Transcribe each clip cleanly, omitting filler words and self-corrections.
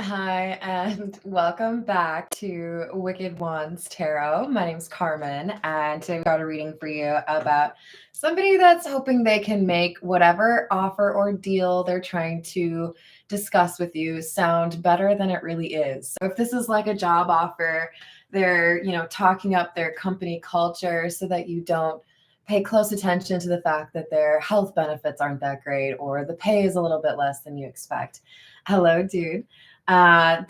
Hi, and welcome back to Wicked Ones Tarot. My name's Carmen, and today we've got a reading for you about somebody that's hoping they can make whatever offer or deal they're trying to discuss with you sound better than it really is. So if this is like a job offer, they're, talking up their company culture so that you don't pay close attention to the fact that their health benefits aren't that great or the pay is a little bit less than you expect. Hello, dude. I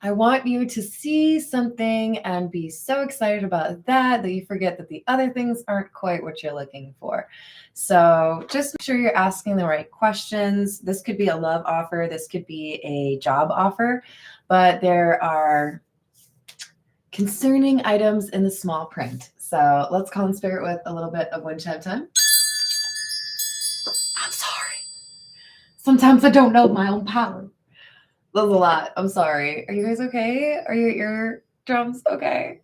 want you to see something and be so excited about that you forget that the other things aren't quite what you're looking for. So just make sure you're asking the right questions. This could be a love offer. This could be a job offer, but there are concerning items in the small print. So let's call in spirit with a little bit of wind chime time. I'm sorry. Sometimes I don't know my own power. That's a lot. I'm sorry. Are you guys okay? Are your eardrums okay?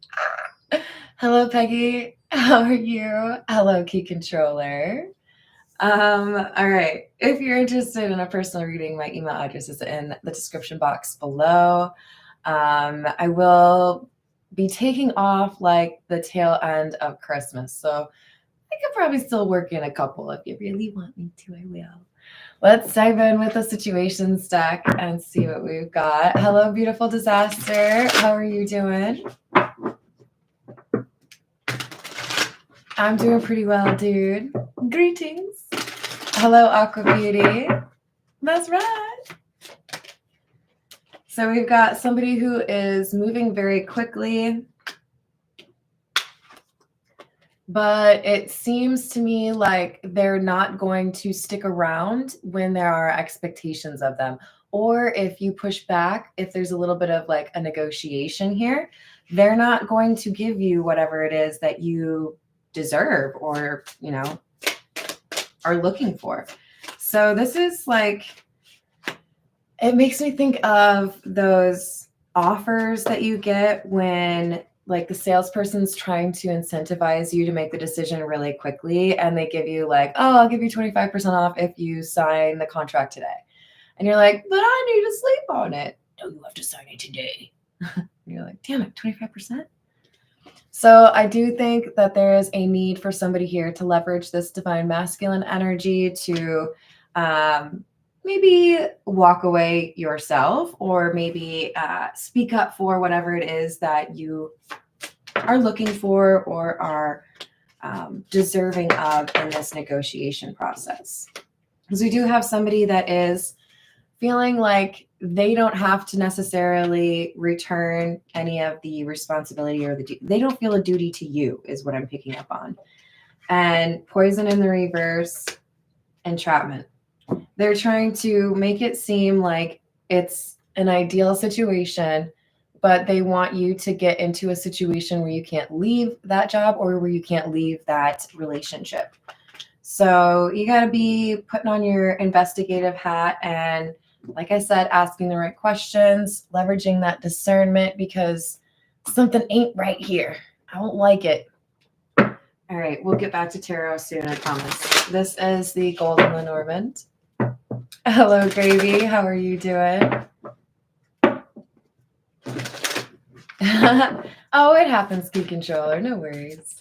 Hello, Peggy. How are you? Hello, Key Controller. All right. If you're interested in a personal reading, my email address is in the description box below. I will be taking off like the tail end of Christmas. So I could probably still work in a couple. If you really want me to, I will. Let's dive in with the situation stack and see what we've got. Hello, beautiful disaster. How are you doing? I'm doing pretty well, dude. Greetings. Hello, Aqua Beauty. That's right. So we've got somebody who is moving very quickly, but it seems to me like they're not going to stick around when there are expectations of them. Or if you push back, if there's a little bit of like a negotiation here, they're not going to give you whatever it is that you deserve or, are looking for. So this is like, it makes me think of those offers that you get when like the salesperson's trying to incentivize you to make the decision really quickly. And they give you like, oh, I'll give you 25% off if you sign the contract today. And you're like, but I need to sleep on it. No, you have to sign it today. You're like, damn it, 25%? So I do think that there is a need for somebody here to leverage this divine masculine energy to maybe walk away yourself or maybe speak up for whatever it is that you are looking for or are deserving of in this negotiation process. Because we do have somebody that is feeling like they don't have to necessarily return any of the responsibility or they don't feel a duty to you is what I'm picking up on. And poison in the reverse, entrapment. They're trying to make it seem like it's an ideal situation, but they want you to get into a situation where you can't leave that job or where you can't leave that relationship. So you got to be putting on your investigative hat and, like I said, asking the right questions, leveraging that discernment because something ain't right here. I don't like it. All right, we'll get back to tarot soon, I promise. This is the Golden Lenormand. Hello, Gravy. How are you doing? Oh, it happens, Key Controller. No worries.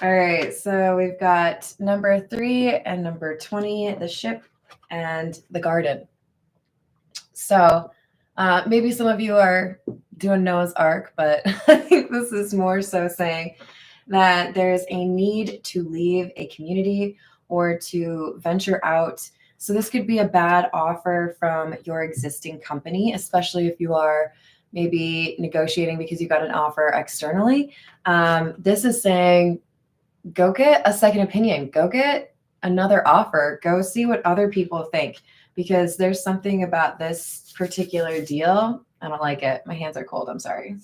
All right, so we've got number 3 and number 20, the ship and the garden. So maybe some of you are doing Noah's Ark, but I think this is more so saying that there's a need to leave a community or to venture out. So this could be a bad offer from your existing company, especially if you are maybe negotiating because you got an offer externally. This is saying, go get a second opinion, go get another offer, go see what other people think, because there's something about this particular deal. I don't like it. My hands are cold. I'm sorry.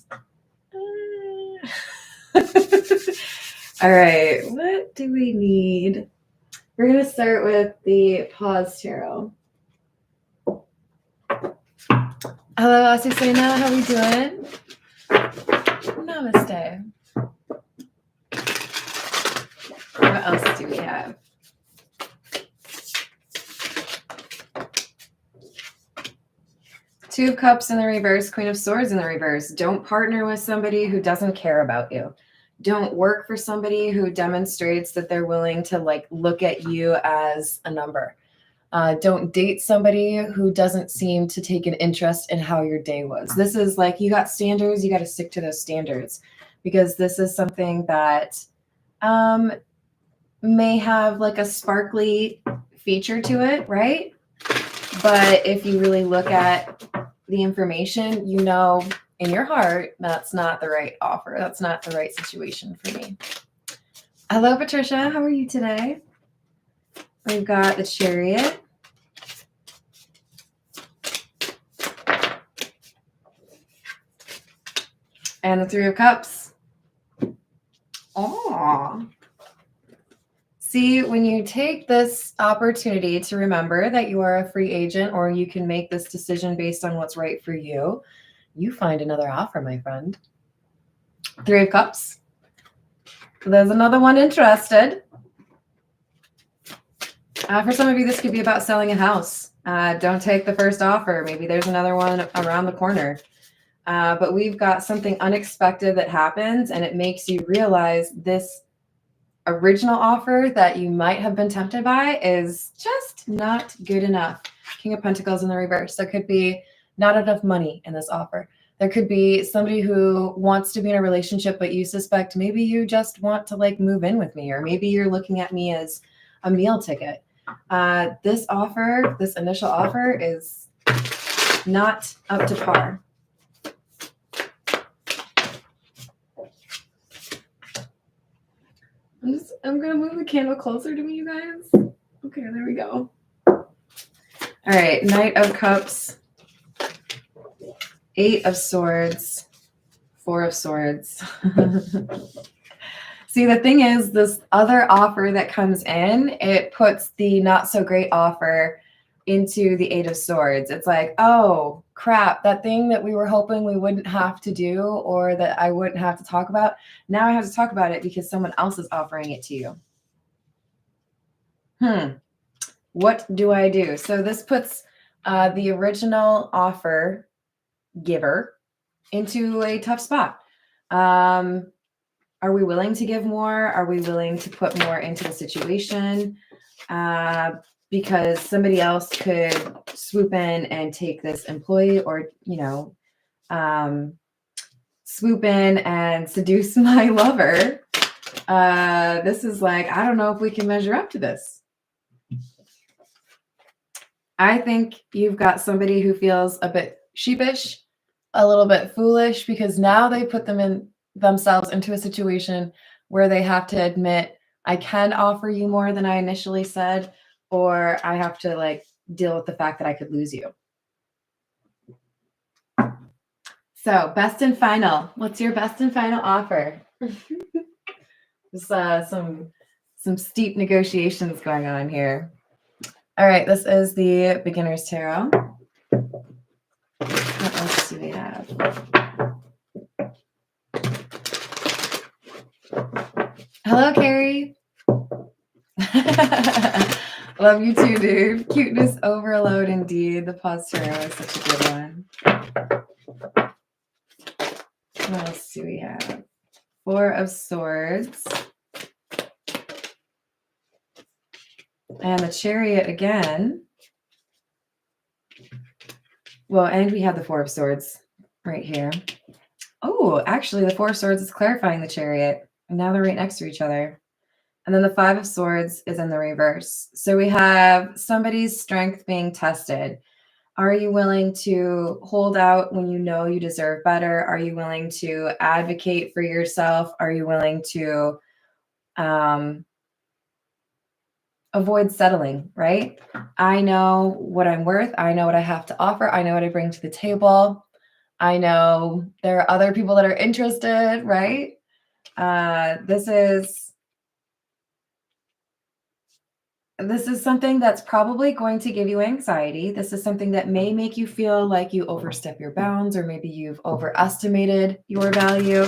All right. What do we need? We're going to start with the pause tarot. Hello, Asusena. How are we doing? Namaste. What else do we have? Two of Cups in the reverse, Queen of Swords in the reverse. Don't partner with somebody who doesn't care about you. Don't work for somebody who demonstrates that they're willing to like look at you as a number. Don't date somebody who doesn't seem to take an interest in how your day was. This is like, you got standards, you got to stick to those standards, because this is something that may have like a sparkly feature to it, right? But if you really look at the information, you know in your heart that's not the right offer. That's not the right situation for me. Hello, Patricia. How are you today? We've got the Chariot. And the Three of Cups. Oh. See, when you take this opportunity to remember that you are a free agent, or you can make this decision based on what's right for you, you find another offer, my friend. Three of Cups. There's another one interested. For some of you, this could be about selling a house. Don't take the first offer. Maybe there's another one around the corner. But we've got something unexpected that happens, and it makes you realize this original offer that you might have been tempted by is just not good enough. King of Pentacles in the reverse. There could be not enough money in this offer. There could be somebody who wants to be in a relationship, but you suspect maybe you just want to like move in with me, or maybe you're looking at me as a meal ticket. This offer, this initial offer, is not up to par. I'm gonna move the candle closer to me, you guys. Okay, there we go. All right, Knight of Cups, Eight of Swords, Four of Swords. See, the thing is, this other offer that comes in, it puts the not so great offer into the Eight of Swords. It's like, oh crap, that thing that we were hoping we wouldn't have to do, or that I wouldn't have to talk about, now I have to talk about it because someone else is offering it to you. What do I do? So this puts the original offer giver into a tough spot. Are we willing to give more? Are we willing to put more into the situation? Because somebody else could swoop in and take this employee, or, you know, swoop in and seduce my lover. This is like, I don't know if we can measure up to this. I think you've got somebody who feels a bit sheepish, a little bit foolish, because now they put themselves into a situation where they have to admit, I can offer you more than I initially said, or I have to like deal with the fact that I could lose you. So best and final. What's your best and final offer? There's some steep negotiations going on here. All right, this is the Beginner's Tarot. What else do we have? Hello, Carrie. Love you too, dude. Cuteness overload indeed. The Pause Tarot is such a good one. What else do we have? Four of Swords. And the Chariot again. Well, and we have the Four of Swords right here. Oh, actually, the Four of Swords is clarifying the Chariot. And now they're right next to each other. And then the Five of Swords is in the reverse. So we have somebody's strength being tested. Are you willing to hold out when you know you deserve better? Are you willing to advocate for yourself? Are you willing to avoid settling, right? I know what I'm worth. I know what I have to offer. I know what I bring to the table. I know there are other people that are interested, right? This is something that's probably going to give you anxiety. This is something that may make you feel like you overstep your bounds, or maybe you've overestimated your value.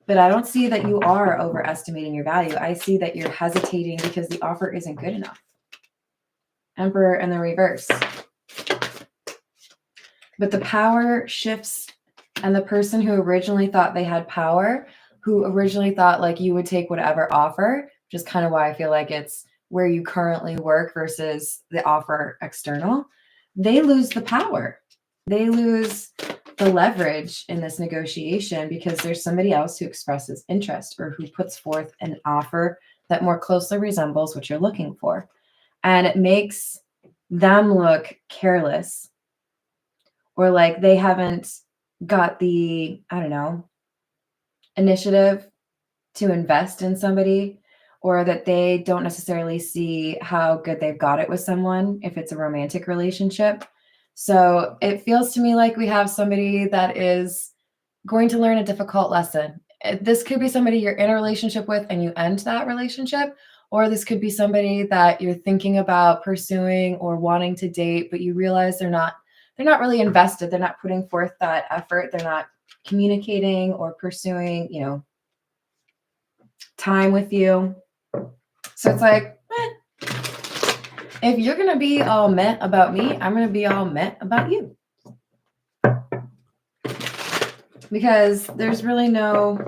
But I don't see that you are overestimating your value. I see that you're hesitating because the offer isn't good enough. Emperor in the reverse. But the power shifts, and the person who originally thought they had power, who originally thought like you would take whatever offer, which is kind of why I feel like it's where you currently work versus the offer external, they lose the power. They lose the leverage in this negotiation because there's somebody else who expresses interest or who puts forth an offer that more closely resembles what you're looking for. And it makes them look careless or like they haven't got the, I don't know, initiative to invest in somebody, or that they don't necessarily see how good they've got it with someone if it's a romantic relationship. So it feels to me like we have somebody that is going to learn a difficult lesson. This could be somebody you're in a relationship with and you end that relationship, or this could be somebody that you're thinking about pursuing or wanting to date, but you realize they're not really invested. They're not putting forth that effort. They're not communicating or pursuing, time with you. So it's like, if you're going to be all meh about me, I'm going to be all meh about you. Because there's really no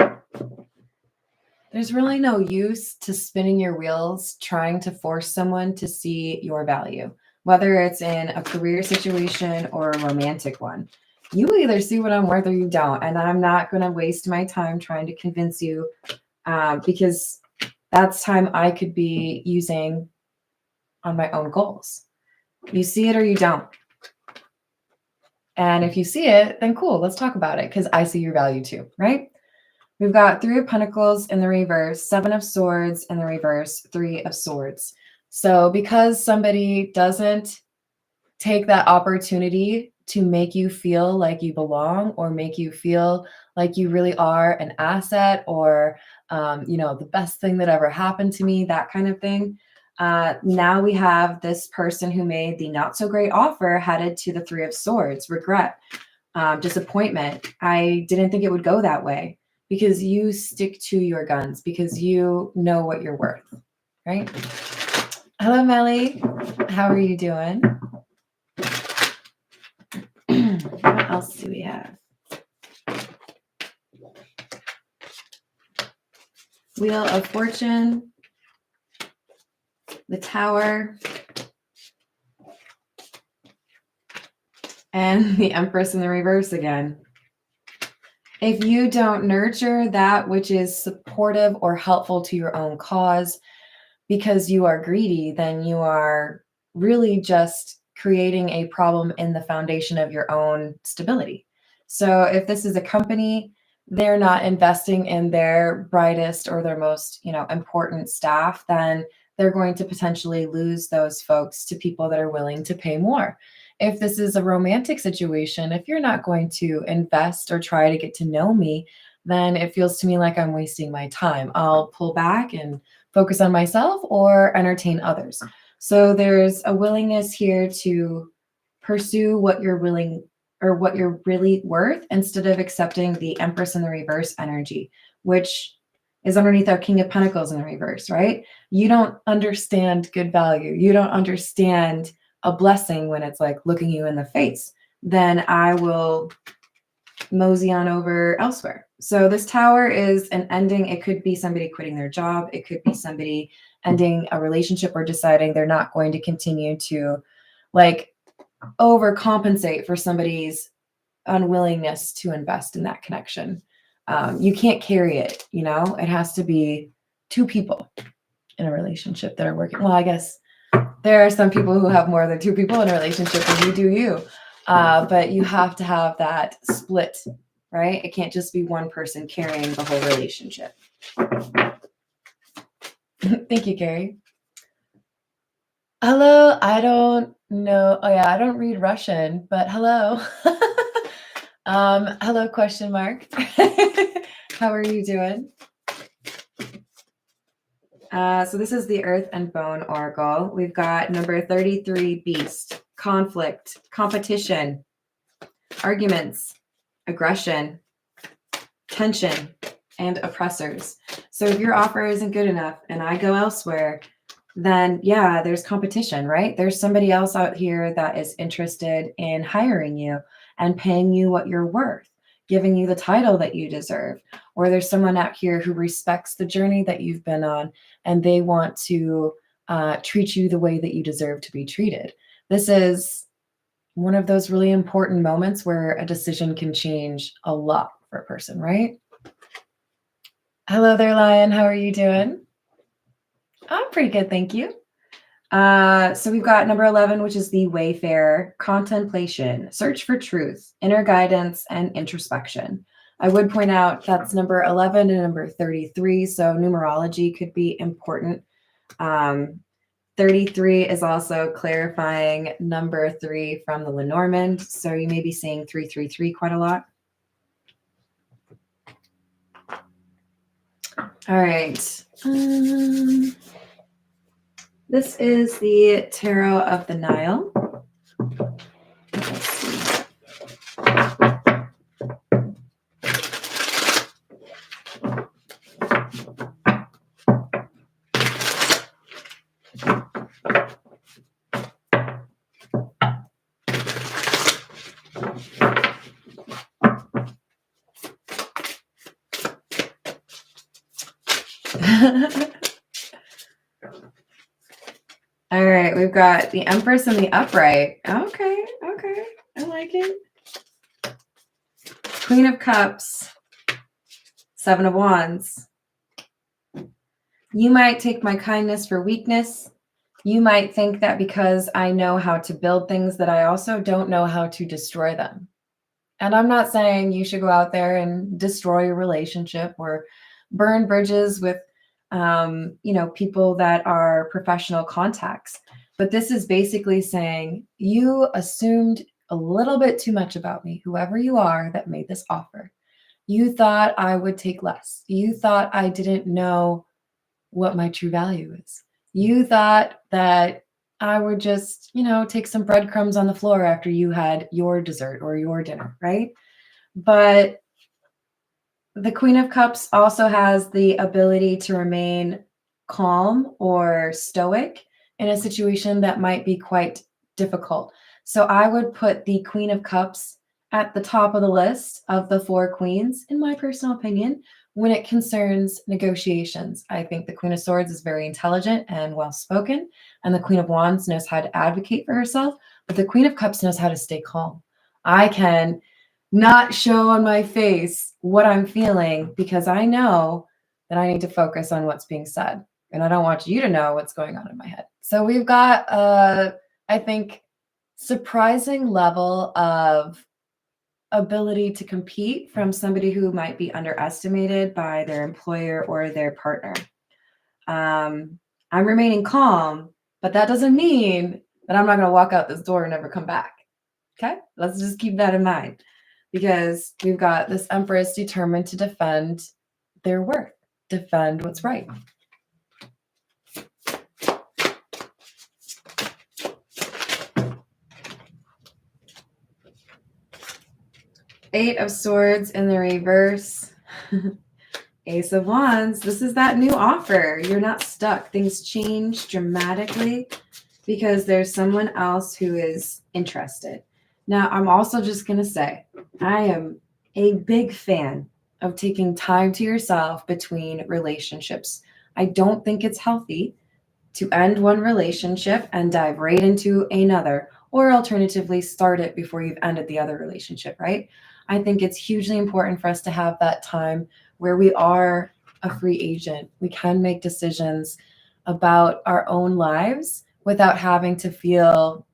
use to spinning your wheels trying to force someone to see your value, whether it's in a career situation or a romantic one. You either see what I'm worth or you don't. And I'm not going to waste my time trying to convince you because that's time I could be using on my own goals. You see it or you don't. And if you see it, then cool, let's talk about it because I see your value too, right? We've got 3 of Pentacles in the reverse, 7 of Swords in the reverse, 3 of Swords. So because somebody doesn't take that opportunity to make you feel like you belong or make you feel like you really are an asset or, the best thing that ever happened to me, that kind of thing. Now we have this person who made the not so great offer headed to the 3 of Swords, regret, disappointment. I didn't think it would go that way because you stick to your guns, because you know what you're worth, right? Hello, Melly. How are you doing? What else do we have? Wheel of Fortune, the Tower, and the Empress in the reverse again. If you don't nurture that which is supportive or helpful to your own cause because you are greedy, then you are really just creating a problem in the foundation of your own stability. So if this is a company, they're not investing in their brightest or their most, important staff, then they're going to potentially lose those folks to people that are willing to pay more. If this is a romantic situation, if you're not going to invest or try to get to know me, then it feels to me like I'm wasting my time. I'll pull back and focus on myself or entertain others. So there's a willingness here to pursue what you're willing or what you're really worth instead of accepting the Empress in the reverse energy, which is underneath our King of Pentacles in the reverse, right? You don't understand good value. You don't understand a blessing when it's like looking you in the face. Then I will mosey on over elsewhere. So this Tower is an ending. It could be somebody quitting their job. It could be somebody ending a relationship or deciding they're not going to continue to overcompensate for somebody's unwillingness to invest in that connection. You can't carry it, it has to be 2 people in a relationship that are working. Well, I guess there are some people who have more than 2 people in a relationship and you do you. But you have to have that split, right? It can't just be one person carrying the whole relationship. Thank you, Carrie. Hello, I don't know. Oh yeah, I don't read Russian, but hello. Hello, question mark. How are you doing? So this is the Earth and Bone Oracle. We've got number 33, Beast, conflict, competition, arguments, aggression, tension, and oppressors. So if your offer isn't good enough and I go elsewhere, then yeah, there's competition, right? There's somebody else out here that is interested in hiring you. and paying you what you're worth, giving you the title that you deserve. Or there's someone out here who respects the journey that you've been on and they want to treat you the way that you deserve to be treated. This is one of those really important moments where a decision can change a lot for a person, right? Hello there, Lion. How are you doing? I'm pretty good, thank you. So we've got number 11, which is the Wayfarer, contemplation, search for truth, inner guidance, and introspection. I would point out that's number 11 and number 33, so numerology could be important. 33 is also clarifying number 3 from the Lenormand, so you may be seeing 333 quite a lot. All right. This is the Tarot of the Nile. Let's see. All right, we've got the Empress and the Upright. Okay, I like it. Queen of Cups, Seven of Wands. You might take my kindness for weakness. You might think that because I know how to build things that I also don't know how to destroy them. And I'm not saying you should go out there and destroy a relationship or burn bridges with people that are professional contacts. But this is basically saying you assumed a little bit too much about me, whoever you are that made this offer. You thought I would take less. You thought I didn't know what my true value is. You thought that I would just, take some breadcrumbs on the floor after you had your dessert or your dinner, right? But the Queen of Cups also has the ability to remain calm or stoic in a situation that might be quite difficult. So I would put the Queen of Cups at the top of the list of the 4 queens, in my personal opinion, when it concerns negotiations. I think the Queen of Swords is very intelligent and well-spoken, and the Queen of Wands knows how to advocate for herself, but the Queen of Cups knows how to stay calm. I can not show on my face what I'm feeling because I know that I need to focus on what's being said. And I don't want you to know what's going on in my head. So we've got, I think, surprising level of ability to compete from somebody who might be underestimated by their employer or their partner. I'm remaining calm, but that doesn't mean that I'm not going to walk out this door and never come back. Okay? Let's just keep that in mind. Because we've got this Empress determined to defend their worth, defend what's right. Eight of Swords in the reverse. Ace of Wands. This is that new offer. You're not stuck. Things change dramatically because there's someone else who is interested. Now, I'm also just going to say, I am a big fan of taking time to yourself between relationships. I don't think it's healthy to end one relationship and dive right into another, or alternatively start it before you've ended the other relationship, right? I think it's hugely important for us to have that time where we are a free agent. We can make decisions about our own lives without having to feel,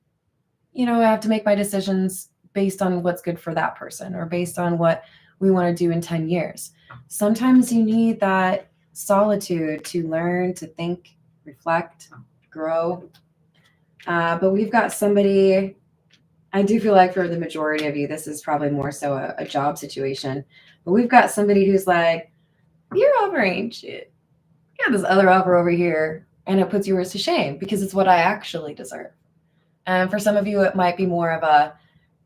I have to make my decisions based on what's good for that person or based on what we want to do in 10 years. Sometimes you need that solitude to learn, to think, reflect, grow. But we've got somebody, I do feel like for the majority of you, this is probably more so a job situation. But we've got somebody who's like, your offer ain't shit. You got this other offer over here, and it puts yours to shame because it's what I actually deserve. And for some of you, it might be more of a,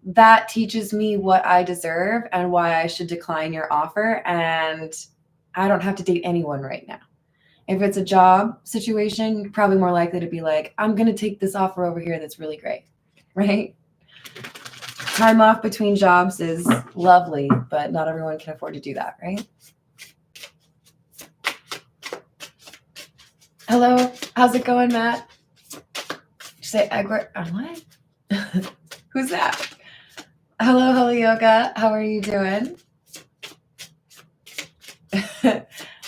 that teaches me what I deserve and why I should decline your offer. And I don't have to date anyone right now. If it's a job situation, you're probably more likely to be like, I'm going to take this offer over here that's really great, right? Time off between jobs is lovely, but not everyone can afford to do that, right? Hello, how's it going, Matt? Did you say Edward? What? Who's that? Hello, yoga. How are you doing?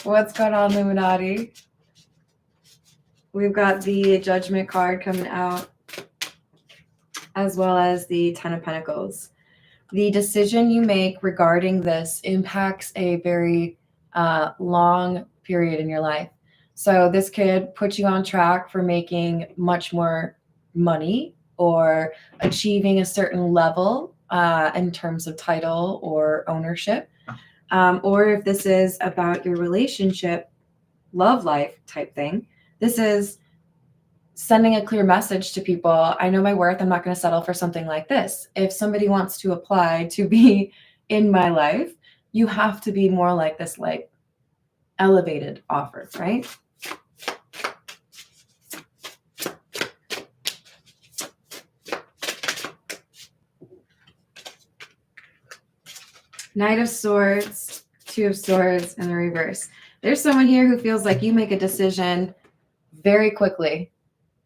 What's going on, Illuminati? We've got the Judgment card coming out, as well as the Ten of Pentacles. The decision you make regarding this impacts a very long period in your life. So this could put you on track for making much more money or achieving a certain level in terms of title or ownership. Or if this is about your relationship, love life type thing, this is sending a clear message to people. I know my worth. I'm not going to settle for something like this. If somebody wants to apply to be in my life, you have to be more like this, like elevated offer, right? Knight of Swords, Two of Swords, and the reverse. There's someone here who feels like you make a decision very quickly,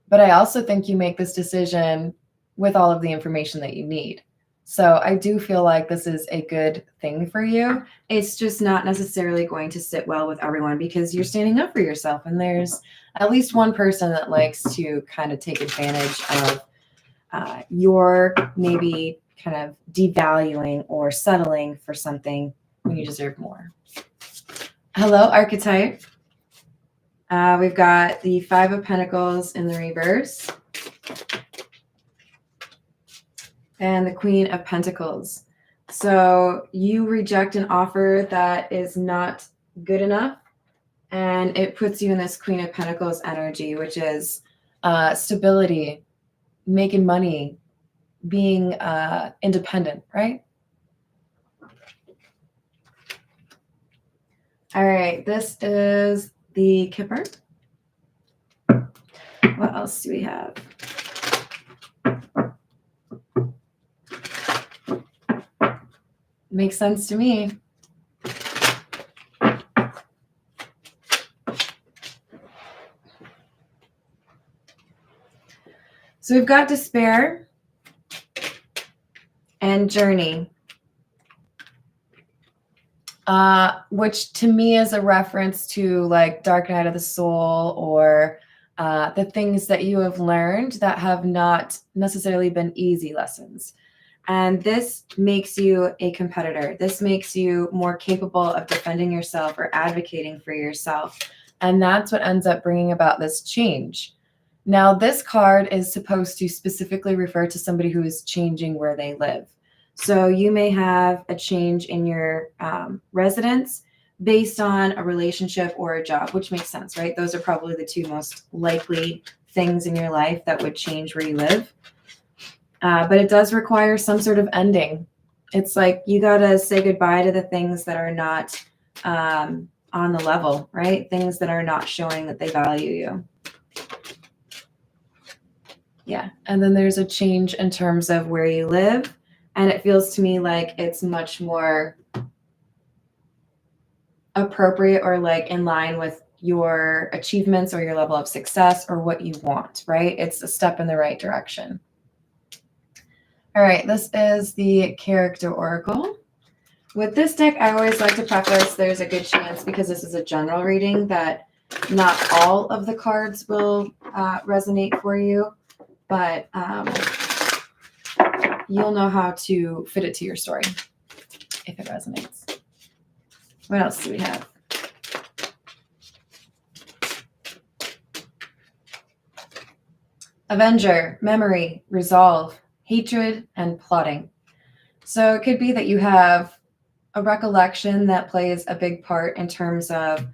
but I also think you make this decision with all of the information that you need. So I do feel like this is a good thing for you. It's just not necessarily going to sit well with everyone because you're standing up for yourself. And there's at least one person that likes to kind of take advantage of your maybe kind of devaluing or settling for something when you deserve more. Hello, archetype. We've got the Five of Pentacles in the reverse and the Queen of Pentacles. So you reject an offer that is not good enough, and it puts you in this Queen of Pentacles energy, which is stability, making money, being independent, right? All right, this is the Kipper. What else do we have? Makes sense to me. So we've got despair and journey, which to me is a reference to like Dark Night of the Soul or the things that you have learned that have not necessarily been easy lessons. And this makes you a competitor. This makes you more capable of defending yourself or advocating for yourself. And that's what ends up bringing about this change. Now, this card is supposed to specifically refer to somebody who is changing where they live. So you may have a change in your residence based on a relationship or a job, which makes sense, right? Those are probably the two most likely things in your life that would change where you live. But it does require some sort of ending. It's like you got to say goodbye to the things that are not on the level, right? Things that are not showing that they value you. Yeah. And then there's a change in terms of where you live. And it feels to me like it's much more appropriate or like in line with your achievements or your level of success or what you want, right? It's a step in the right direction. All right, this is the Character Oracle. With this deck, I always like to preface there's a good chance, because this is a general reading, that not all of the cards will resonate for you, but you'll know how to fit it to your story if it resonates. What else do we have? Avenger, memory, resolve, hatred, and plotting. So it could be that you have a recollection that plays a big part in terms of,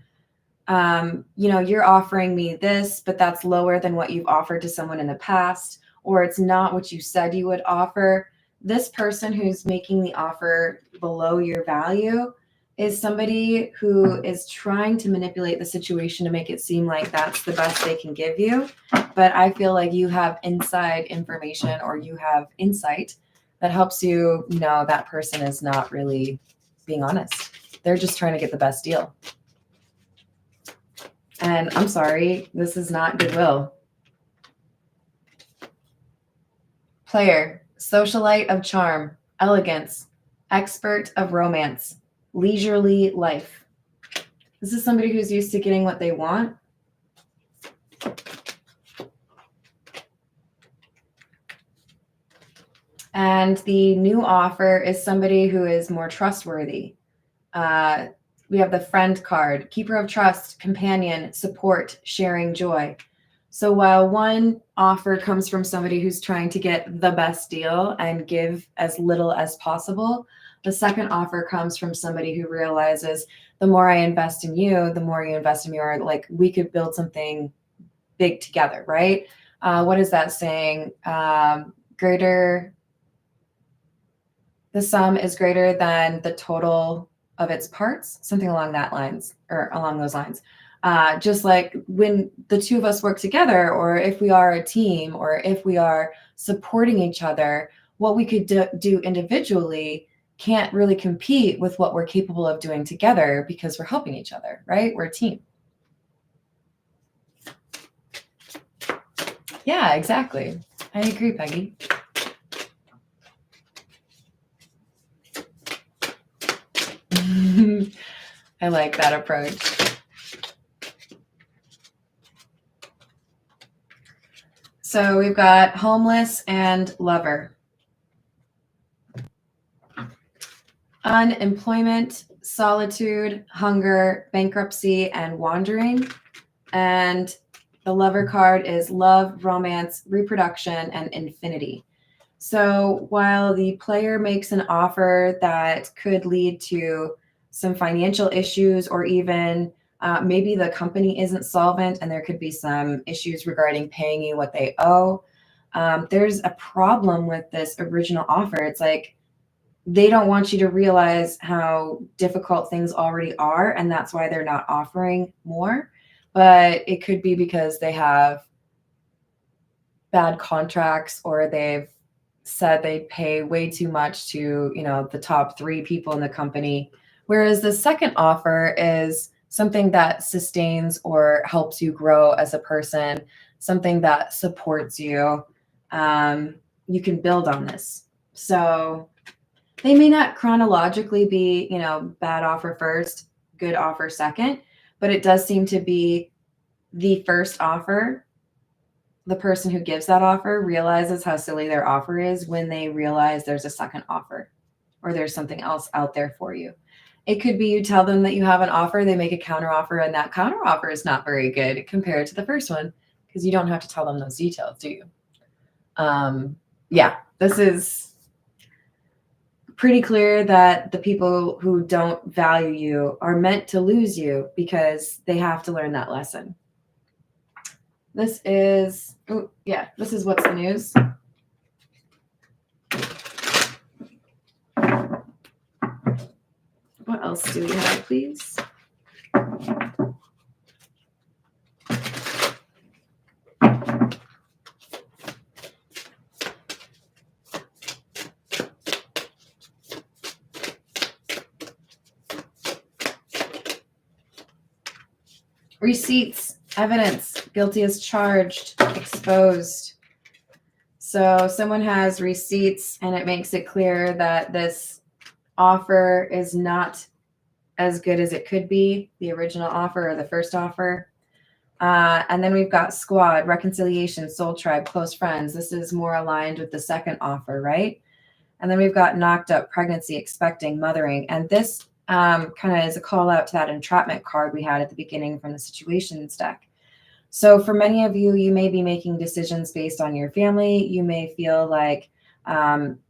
you're offering me this, but that's lower than what you've offered to someone in the past, or it's not what you said you would offer. This person who's making the offer below your value is somebody who is trying to manipulate the situation to make it seem like that's the best they can give you. But I feel like you have inside information, or you have insight that helps you know that person is not really being honest. They're just trying to get the best deal. And I'm sorry, this is not goodwill. Player, socialite of charm, elegance, expert of romance, leisurely life. This is somebody who's used to getting what they want. And the new offer is somebody who is more trustworthy. We have the friend card, keeper of trust, companion, support, sharing joy. So while one offer comes from somebody who's trying to get the best deal and give as little as possible, the second offer comes from somebody who realizes the more I invest in you, the more you invest in me, or like we could build something big together, right? What is that saying? The sum is greater than the total of its parts, something along that lines, or along those lines. Just like when the two of us work together, or if we are a team, or if we are supporting each other, what we could do individually can't really compete with what we're capable of doing together because we're helping each other, right? We're a team. Yeah, exactly. I agree, Peggy. I like that approach. So we've got homeless and lover. Unemployment, solitude, hunger, bankruptcy, and wandering. And the lover card is love, romance, reproduction, and infinity. So while the player makes an offer that could lead to some financial issues, or even maybe the company isn't solvent and there could be some issues regarding paying you what they owe, there's a problem with this original offer. It's like they don't want you to realize how difficult things already are, and that's why they're not offering more. But it could be because they have bad contracts, or they've said they pay way too much to, the top 3 people in the company. Whereas the second offer is something that sustains or helps you grow as a person, something that supports you. You can build on this. So they may not chronologically be, bad offer first, good offer second, but it does seem to be the first offer. The person who gives that offer realizes how silly their offer is when they realize there's a second offer, or there's something else out there for you. It could be you tell them that you have an offer, they make a counter offer, and that counter offer is not very good compared to the first one, because you don't have to tell them those details, do you? Yeah, this is pretty clear that the people who don't value you are meant to lose you because they have to learn that lesson. This is, this is what's the news. What else do we have, please? Receipts, evidence, guilty as charged, exposed. So someone has receipts, and it makes it clear that this offer is not as good as it could be, the original offer or the first offer. And then we've got squad, reconciliation, soul tribe, close friends. This is more aligned with the second offer, right? And then we've got knocked up, pregnancy, expecting, mothering. And this kind of is a call out to that entrapment card we had at the beginning from the situations deck. So for many of you, you may be making decisions based on your family. You may feel like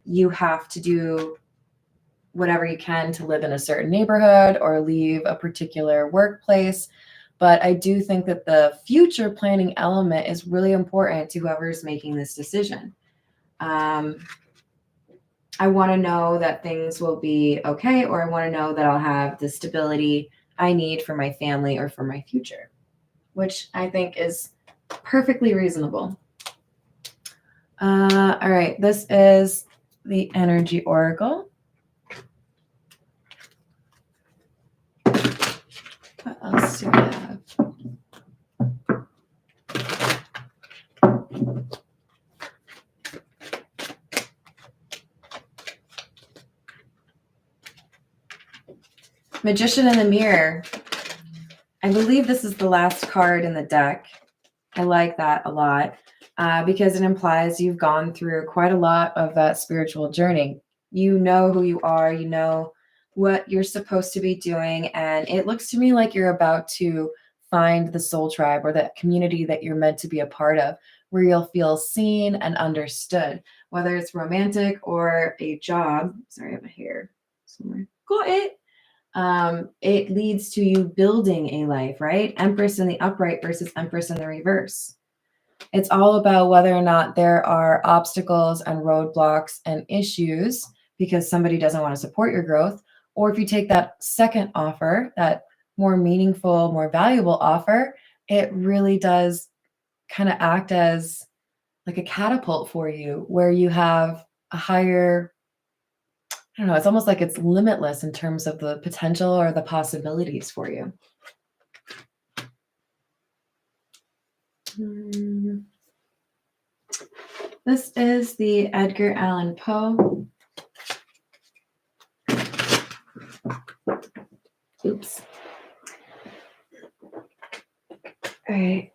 you have to do whatever you can to live in a certain neighborhood or leave a particular workplace. But I do think that the future planning element is really important to whoever's making this decision. I want to know that things will be okay, or I want to know that I'll have the stability I need for my family or for my future, which I think is perfectly reasonable. All right, this is the energy oracle. What else do we have? Magician in the Mirror. I believe this is the last card in the deck. I like that a lot because it implies you've gone through quite a lot of that spiritual journey. You know who you are, you know what you're supposed to be doing, and it looks to me like you're about to find the soul tribe or that community that you're meant to be a part of, where you'll feel seen and understood, whether it's romantic or a job. Sorry, I have a hair somewhere. Got it. It leads to you building a life, right? Empress in the upright versus Empress in the reverse. It's all about whether or not there are obstacles and roadblocks and issues because somebody doesn't want to support your growth. Or if you take that second offer, that more meaningful, more valuable offer, it really does kind of act as like a catapult for you where you have a higher, I don't know, it's almost like it's limitless in terms of the potential or the possibilities for you. This is the Edgar Allan Poe. Oops. All right.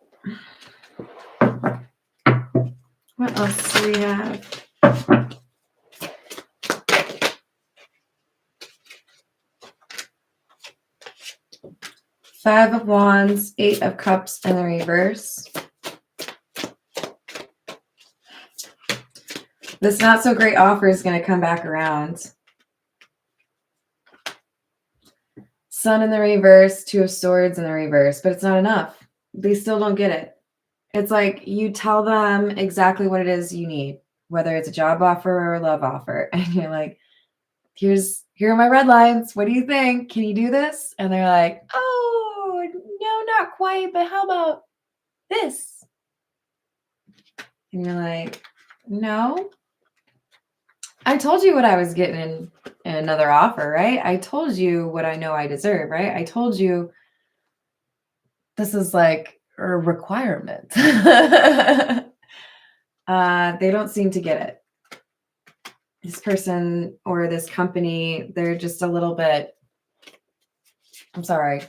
What else do we have? Five of Wands, Eight of Cups in the reverse. This not so great offer is going to come back around. Sun in the reverse, Two of Swords in the reverse, but it's not enough. They still don't get it. It's like you tell them exactly what it is you need, whether it's a job offer or a love offer. And you're like, here are my red lines. What do you think? Can you do this? And they're like, oh, no, not quite, but how about this? And you're like, no. I told you what I was getting in another offer, right? I told you what I know I deserve, right? I told you this is like a requirement. They don't seem to get it. This person or this company, they're just a little bit, I'm sorry.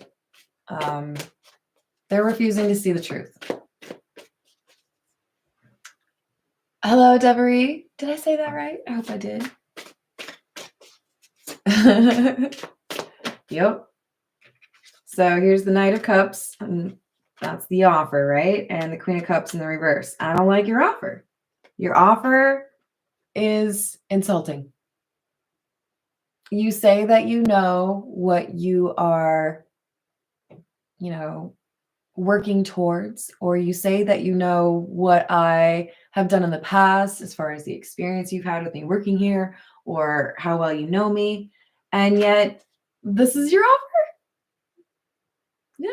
They're refusing to see the truth. Hello, Devery. Did I say that right? I hope I did. Yep. So here's the Knight of Cups, and that's the offer, right? And the Queen of Cups in the reverse. I don't like your offer. Your offer is insulting. You say that you know what you are, working towards, or you say that you know what I have done in the past as far as the experience you've had with me working here or how well you know me. And yet this is your offer. Yeah.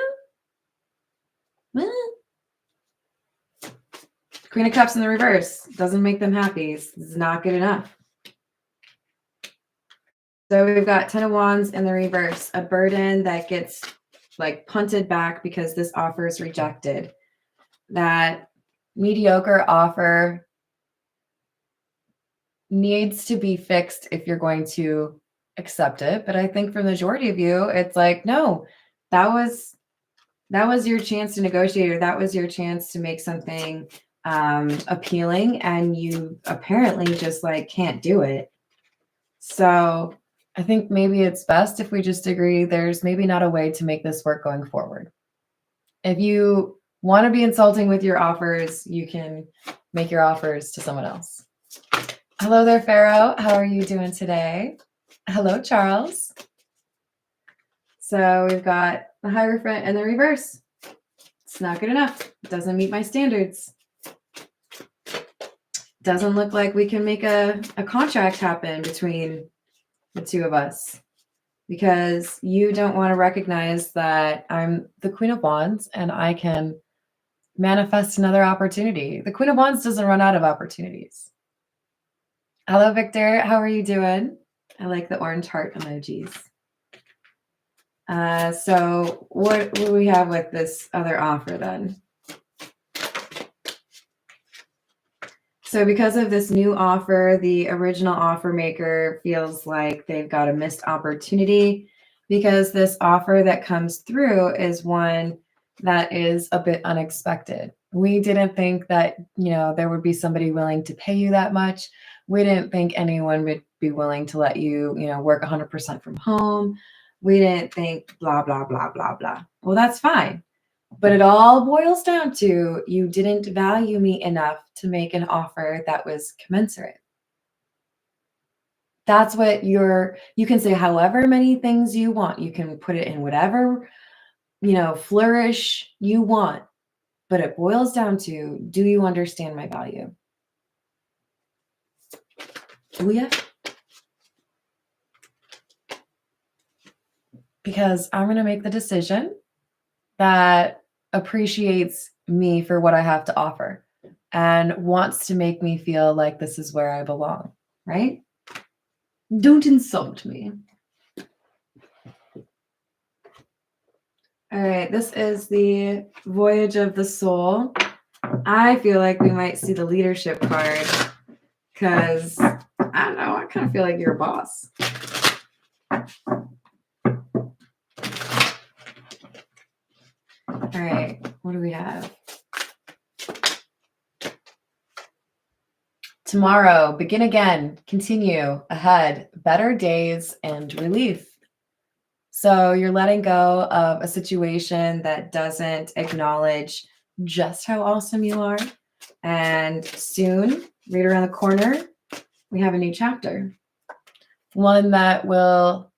Queen of Cups in the reverse doesn't make them happy. This is not good enough. So we've got Ten of Wands in the reverse, a burden that gets like punted back because this offer is rejected. That mediocre offer needs to be fixed if you're going to accept it. But I think for the majority of you, it's like, no, that was your chance to negotiate, or that was your chance to make something appealing, and you apparently just like can't do it. So I think maybe it's best if we just agree there's maybe not a way to make this work going forward. If you want to be insulting with your offers, you can make your offers to someone else. Hello there, Pharaoh. How are you doing today? Hello, Charles. So we've got the Hierophant and the reverse. It's not good enough. It doesn't meet my standards. Doesn't look like we can make a contract happen between the two of us, because you don't want to recognize that I'm the Queen of Wands and I can manifest another opportunity. The Queen of Wands doesn't run out of opportunities. Hello, Victor. How are you doing? I like the orange heart emojis. So what do we have with this other offer then? So because of this new offer, the original offer maker feels like they've got a missed opportunity because this offer that comes through is one that is a bit unexpected. We didn't think that, there would be somebody willing to pay you that much. We didn't think anyone would be willing to let you, work 100% from home. We didn't think blah, blah, blah, blah, blah. Well, that's fine. But it all boils down to you didn't value me enough to make an offer that was commensurate. That's what you can say however many things you want. You can put it in whatever, flourish you want. But it boils down to, do you understand my value? Yeah. Because I'm going to make the decision that appreciates me for what I have to offer and wants to make me feel like this is where I belong, right? Don't insult me. All right, this is the Voyage of the Soul. I feel like we might see the leadership card because, I don't know, I kind of feel like you're a boss. All right, what do we have? Tomorrow, begin again, continue, ahead, better days, and relief. So you're letting go of a situation that doesn't acknowledge just how awesome you are. And soon, right around the corner, we have a new chapter. One that will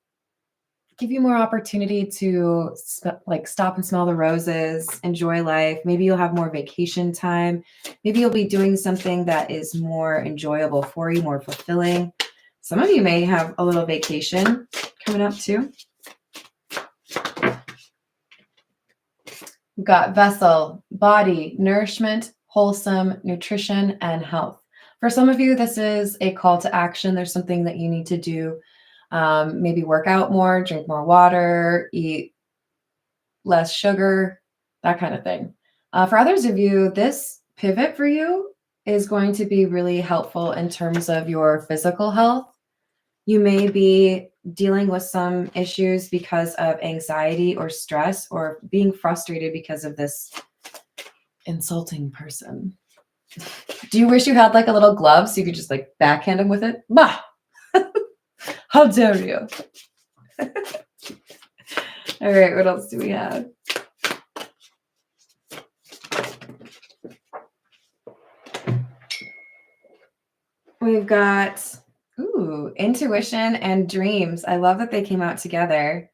give you more opportunity to stop and smell the roses, enjoy life. Maybe you'll have more vacation time. Maybe you'll be doing something that is more enjoyable for you, more fulfilling. Some of you may have a little vacation coming up too. We've got vessel, body, nourishment, wholesome, nutrition, and health. For some of you, this is a call to action. There's something that you need to do. Maybe work out more, drink more water, eat less sugar, that kind of thing. For others of you, this pivot for you is going to be really helpful in terms of your physical health. You may be dealing with some issues because of anxiety or stress or being frustrated because of this insulting person. Do you wish you had like a little glove so you could just like backhand him with it? Bah! How dare you? All right, what else do we have? We've got, intuition and dreams. I love that they came out together.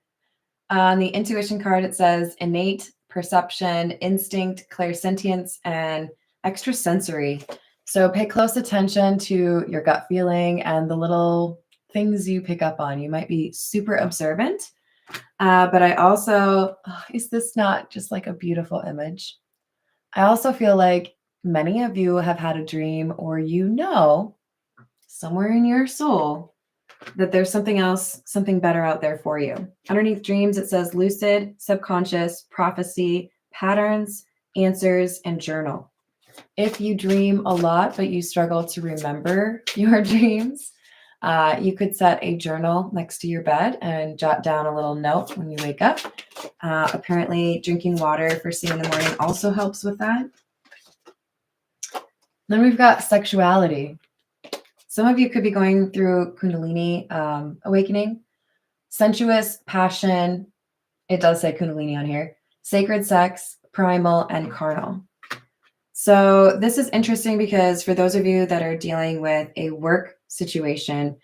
On the intuition card, it says innate perception, instinct, clairsentience, and extrasensory. So pay close attention to your gut feeling and the little things you pick up on. You might be super observant, but I also, is this not just like a beautiful image? I also feel like many of you have had a dream or somewhere in your soul that there's something else, something better out there for you. Underneath dreams, it says lucid, subconscious, prophecy, patterns, answers, and journal. If you dream a lot, but you struggle to remember your dreams, you could set a journal next to your bed and jot down a little note when you wake up. Apparently, drinking water first thing in the morning also helps with that. Then we've got sexuality. Some of you could be going through Kundalini awakening. Sensuous, passion, it does say Kundalini on here, sacred sex, primal, and carnal. So this is interesting because for those of you that are dealing with a work situation,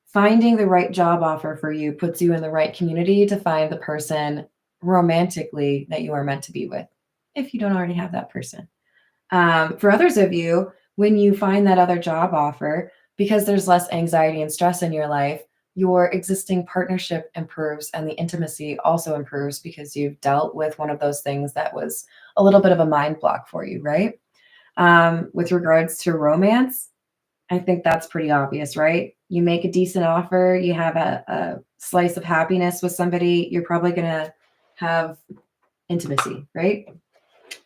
finding the right job offer for you puts you in the right community to find the person romantically that you are meant to be with, if you don't already have that person. For others of you, when you find that other job offer, because there's less anxiety and stress in your life, your existing partnership improves and the intimacy also improves because you've dealt with one of those things that was a little bit of a mind block for you, right? With regards to romance, I think that's pretty obvious, right? You make a decent offer, you have a slice of happiness with somebody, you're probably going to have intimacy, right?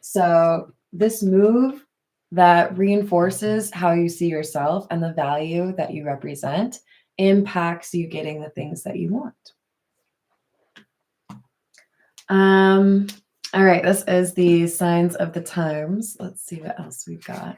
So this move that reinforces how you see yourself and the value that you represent impacts you getting the things that you want. All right, this is the signs of the times. Let's see what else we've got.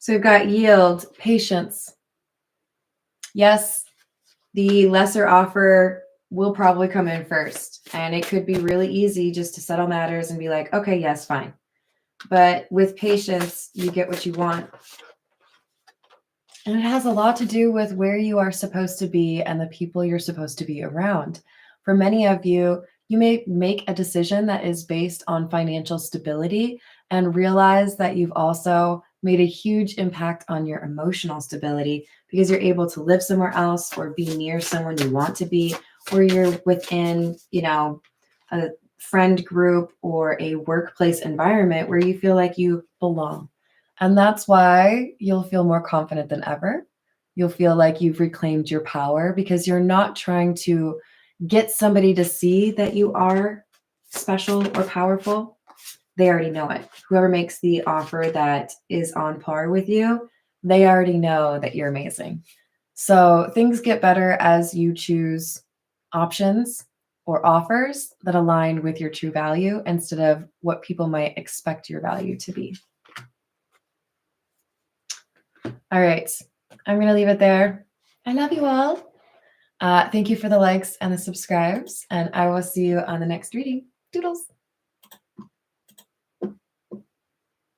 So we've got yield, patience. Yes, the lesser offer will probably come in first. And it could be really easy just to settle matters and be like, okay, yes, fine. But with patience, you get what you want. And it has a lot to do with where you are supposed to be and the people you're supposed to be around. For many of you, you may make a decision that is based on financial stability and realize that you've also made a huge impact on your emotional stability because you're able to live somewhere else or be near someone you want to be, or you're within, a friend group or a workplace environment where you feel like you belong. And that's why you'll feel more confident than ever. You'll feel like you've reclaimed your power because you're not trying to get somebody to see that you are special or powerful. They already know it. Whoever makes the offer that is on par with you, they already know that you're amazing. So things get better as you choose options or offers that align with your true value instead of what people might expect your value to be. All right, I'm going to leave it there. I love you all. Thank you for the likes and the subscribes, and I will see you on the next reading. Doodles.